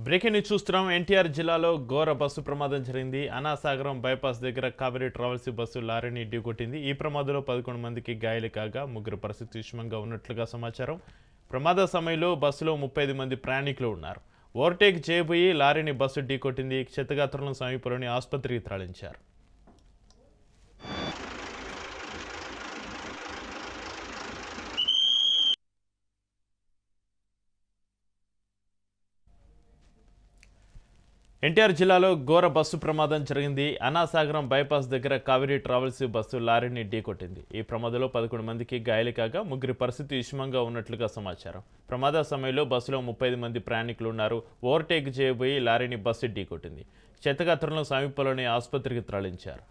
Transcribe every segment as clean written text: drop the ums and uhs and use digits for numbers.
Breaking news చూస్తున్నాం. ఎన్టీఆర్ జిల్లాలో ఘోర బస్సు ప్రమాదం జరిగింది. అనాసాగరం బైపాస్ దగ్గర కావేరీ ట్రావెల్స్ బస్సు లారీని ఢీకొట్టింది. ఈ ప్రమాదంలో 11 మందికి గాయాలు కాగా ముగ్గురు పరిస్థితి విషమంగా ఉన్నట్లుగా సమాచారం. ప్రమాద సమయంలో బస్సులో 35 మంది ప్రయాణికులు ఉన్నారు. ఓవర్టేక్ చేయబోయి లారీని బస్సు ఢీకొట్టింది. క్షతగాత్రులను సమీపంలోని ఆసుపత్రికి తరలించారు. ఎన్టీఆర్ జిల్లాలో ఘోర బస్సు ప్రమాదం జరిగింది. అనాసాగరం బైపాస్ దగ్గర కావేరీ ట్రావెల్స్ బస్సు లారీని ఢీకొట్టింది. ఈ ప్రమాదంలో 11 మందికి గాయాలు కాగా ముగ్గురి పరిస్థితి విషమంగా ఉన్నట్లుగా సమాచారం. ప్రమాద సమయంలో బస్సులో 35 మంది ప్రయాణికులు ఉన్నారు. ఓవర్టేక్ చేయబోయి లారీని బస్సు ఢీకొట్టింది. క్షతగాత్రులను సమీపంలోని ఆసుపత్రికి తరలించారు.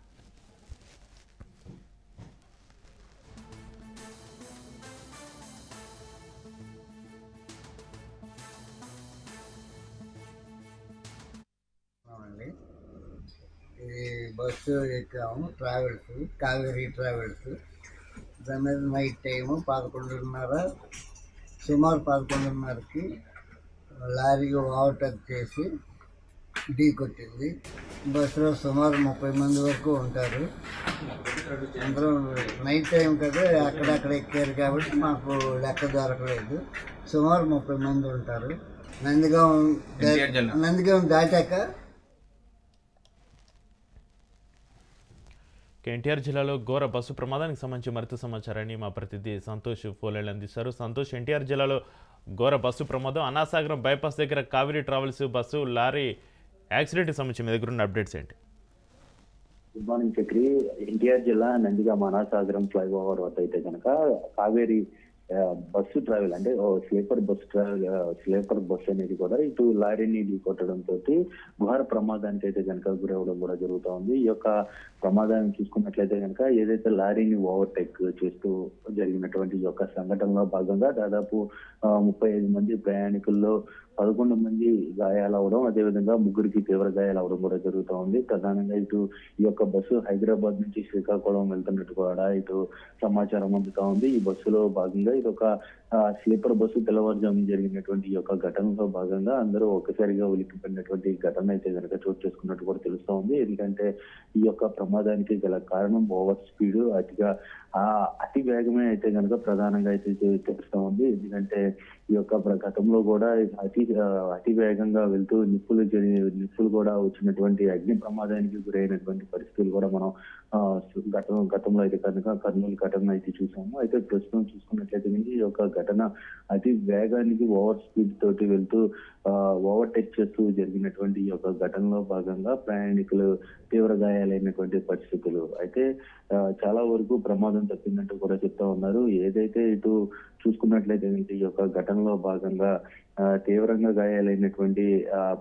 ఇది బస్సు ఎక్కాము, ట్రావెల్స్, కావేరీ ట్రావెల్స్. దాని మీద నైట్ టైము 11:30, సుమారు 11:30కి లారీ ఓవర్టేక్ చేసి ఢీకొట్టింది. బస్సులో సుమారు 30 మంది వరకు ఉంటారు. అందరూ నైట్ టైం కదా, అక్కడక్కడ ఎక్కారు కాబట్టి మాకు లెక్క దొరకలేదు. సుమారు 30 మంది ఉంటారు. నందిగాం దాటాక ఎన్టీఆర్ జిల్లాలో ఘోర బస్సు ప్రమాదానికి సంబంధించి మరింత సమాచారాన్ని మా ప్రతినిధి సంతోష్ ఫోన్లైన్ అందిస్తారు. సంతోష్, ఎన్టీఆర్ జిల్లాలో ఘోర బస్సు ప్రమాదం, అనాసాగరం బైపాస్ దగ్గర కావేరీ ట్రావెల్స్ బస్సు లారీ యాక్సిడెంట్కి సంబంధించి మీ దగ్గర ఉన్న అప్డేట్స్ ఏంటి? Good morning Chakri. ఎన్టీఆర్ జిల్లా నందిగామ అనాసాగరం ఫ్లైఓవర్ వద్ద అయితే కనుక కావేరీ బస్సు ట్రావెల్ అంటే స్లీపర్ బస్సు అనేది కూడా ఇటు లారీని ఢీకొట్టడంతో ఘోర ప్రమాదానికి అయితే కనుక గురవడం కూడా జరుగుతూ ఉంది. ఈ యొక్క ప్రమాదాన్ని చూసుకున్నట్లయితే కనుక ఏదైతే లారీని ఓవర్టేక్ చేస్తూ జరిగినటువంటి ఈ యొక్క సంఘటనలో భాగంగా దాదాపు 35 మంది ప్రయాణికుల్లో 11 మంది గాయాలవడం, అదేవిధంగా ముగ్గురికి తీవ్ర గాయాలవడం కూడా జరుగుతూ ఉంది. ప్రధానంగా ఇటు ఈ యొక్క బస్సు హైదరాబాద్ నుంచి శ్రీకాకుళం వెళ్తున్నట్టు కూడా ఇటు సమాచారం అందుతా ఉంది. ఈ బస్సులో భాగంగా ఇది ఒక స్లీపర్ బస్సు తెల్లవారుజాము జరిగినటువంటి ఈ యొక్క ఘటనలో భాగంగా అందరూ ఒక్కసారిగా ఉలిక్కిపడినటువంటి ఘటన అయితే కనుక చోటు చేసుకున్నట్టు కూడా తెలుస్తా ఉంది. ఎందుకంటే ఈ యొక్క ప్రమాదానికి గల కారణం ఓవర్ స్పీడ్, అతి వేగమే అయితే కనుక ప్రధానంగా అయితే తెలుస్తా ఉంది. ఎందుకంటే ఈ యొక్క గతంలో కూడా అతి వేగంగా వెళ్తూ నిప్పులు కూడా వచ్చినటువంటి అగ్ని ప్రమాదానికి గురైనటువంటి పరిస్థితులు కూడా మనం గతంలో అయితే కనుక కర్నూలు ఘటన అయితే చూసాము. అయితే ప్రస్తుతం చూసుకున్నట్లయితే ఈ యొక్క ఘటన అతి వేగానికి ఓవర్ స్పీడ్ తోటి వెళ్తూ ఓవర్టేక్ చేస్తూ జరిగినటువంటి ఈ యొక్క ఘటనలో భాగంగా ప్రయాణికులు తీవ్ర గాయాలైనటువంటి పరిస్థితులు. అయితే చాలా వరకు ప్రమాదం తప్పిందంటూ కూడా చెప్తా ఉన్నారు. ఏదైతే ఇటు చూసుకున్నట్లయితే ఈ యొక్క ఘటనలో భాగంగా తీవ్రంగా గాయాలైనటువంటి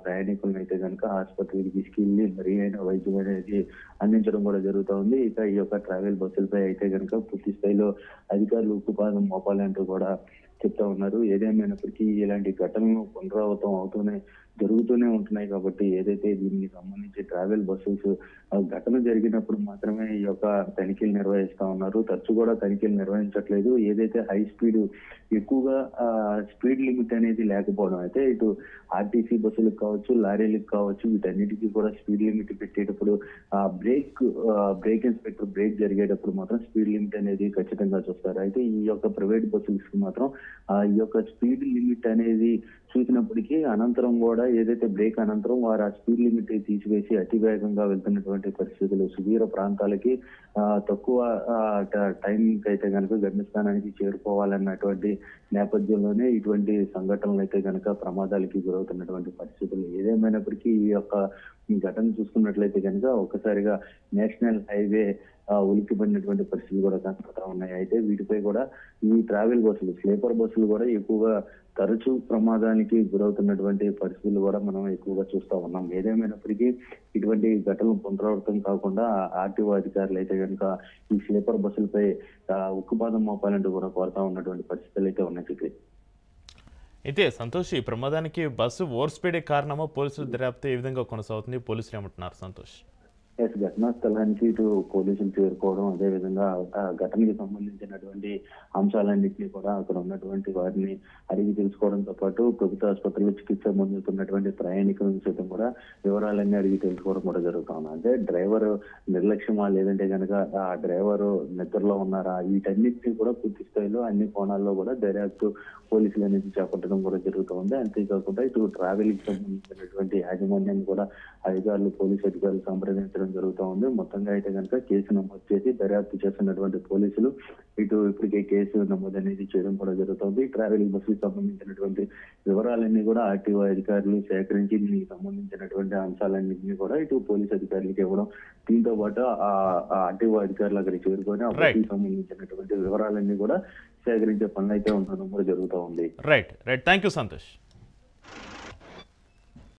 ప్రయాణికులను అయితే కనుక ఆసుపత్రికి తీసుకెళ్లి మరీ అయిన వైద్యం అనేది అందించడం కూడా జరుగుతూ ఉంది. ఇక ఈ యొక్క ట్రావెల్ బస్సులపై అయితే కనుక పూర్తి స్థాయిలో అధికారులు ఉక్కుపాదం మోపాలంటూ కూడా చెప్తా ఉన్నారు. ఏదేమైనప్పటికీ ఇలాంటి ఘటనలు పునరావృతం జరుగుతూనే ఉంటున్నాయి. కాబట్టి ఏదైతే దీనికి సంబంధించి ట్రావెల్ బస్సెస్ ఘటన జరిగినప్పుడు మాత్రమే ఈ యొక్క తనిఖీలు నిర్వహిస్తా ఉన్నారు. తరచు కూడా తనిఖీలు నిర్వహించట్లేదు. ఏదైతే హై స్పీడ్ ఎక్కువగా స్పీడ్ లిమిట్ అనేది లేకపోవడం, అయితే ఇటు ఆర్టీసీ బస్సులకు కావచ్చు, లారీలకు కావచ్చు, వీటన్నిటికీ కూడా స్పీడ్ లిమిట్ పెట్టేటప్పుడు బ్రేక్ ఇన్స్పెక్టర్ బ్రేక్ జరిగేటప్పుడు మాత్రం స్పీడ్ లిమిట్ అనేది ఖచ్చితంగా చూస్తారు. అయితే ఈ యొక్క ప్రైవేట్ బస్సులకు మాత్రం ఈ యొక్క స్పీడ్ లిమిట్ అనేది చూసినప్పటికీ అనంతరం కూడా ఏదైతే బ్రేక్ అనంతరం వారు ఆ స్పీడ్ లిమిట్ తీసివేసి అతి వేగంగా వెళ్తున్నటువంటి పరిస్థితులు, సుదూర ప్రాంతాలకి తక్కువ టైం అయితే కనుక గమ్యస్థానానికి చేరుకోవాలన్నటువంటి నేపథ్యంలోనే ఇటువంటి సంఘటనలు అయితే కనుక ప్రమాదాలకి గురవుతున్నటువంటి పరిస్థితులు. ఏదేమైనప్పటికీ ఈ యొక్క ఘటన చూసుకున్నట్లయితే కనుక ఒక్కసారిగా నేషనల్ హైవే ఉలిక్కిపడినటువంటి పరిస్థితులు కూడా కనపడతా ఉన్నాయి. అయితే వీటిపై కూడా ఈ ట్రావెల్ బస్సులు, స్లీపర్ బస్సులు కూడా ఎక్కువగా తరచూ ప్రమాదానికి గురవుతున్నటువంటి పరిస్థితులు కూడా మనం ఎక్కువగా చూస్తూ ఉన్నాం. ఏదేమైనప్పటికీ ఇటువంటి ఘటనలు పునరావృతం కాకుండా ఆర్టీఓ అధికారులు అయితే కనుక ఈ స్లీపర్ బస్సులపై ఉక్కుపాదం మోపాలంటూ కూడా కోరుతా ఉన్నటువంటి పరిస్థితులు అయితే ఉన్నాయి. అయితే సంతోష్, ఈ ప్రమాదానికి బస్సు ఓవర్ స్పీడే కారణమో పోలీసుల దర్యాప్తు ఏ విధంగా కొనసాగుతుంది? పోలీసులు ఏమంటున్నారు సంతోష్? ఘటనా స్థలానికి ఇటు పోలీసులు చేరుకోవడం, అదేవిధంగా ఆ ఘటనకి సంబంధించినటువంటి అంశాలన్నింటినీ కూడా అక్కడ ఉన్నటువంటి వారిని అడిగి తెలుసుకోవడంతో పాటు ప్రభుత్వ ఆసుపత్రిలో చికిత్స పొందుతున్నటువంటి ప్రయాణికులను సైతం కూడా వివరాలన్నీ అడిగి తెలుసుకోవడం కూడా జరుగుతా ఉంది. అంటే డ్రైవర్ నిర్లక్ష్యమా, లేదంటే కనుక ఆ డ్రైవర్ నిద్రలో ఉన్నారా, వీటన్నిటిని కూడా పూర్తి స్థాయిలో అన్ని కోణాల్లో కూడా దర్యాప్తు పోలీసులు అనేది చేపట్టడం కూడా జరుగుతూ ఉంది. అంతేకాకుండా ఇటు ట్రావెల్ కి సంబంధించినటువంటి యాజమాన్యాన్ని కూడా పోలీసు అధికారులు సంప్రదించడం జరుగుతూ ఉంది. మొత్తంగా అయితే కనుక కేసు నమోదు చేసి దర్యాప్తు చేస్తున్నటువంటి పోలీసులు ఇప్పటికే కేసు నమోదు అనేది చేయడం కూడా జరుగుతుంది. ట్రావెల్ బస్సులకు సంబంధించినటువంటి వివరాలన్నీ కూడా ఆర్టీఓ అధికారులు సేకరించి దీనికి సంబంధించినటువంటి అంశాలన్నింటినీ కూడా ఇటు పోలీసు అధికారులకు ఇవ్వడం, దీంతో పాటు ఆ ఆర్టీఓ అధికారులు అక్కడికి చేరుకొని ఆ బస్సుకు సంబంధించినటువంటి వివరాలన్నీ కూడా సేకరించే పనులు అయితే ఉండడం కూడా జరుగుతూ ఉంది. Right thank you Santosh.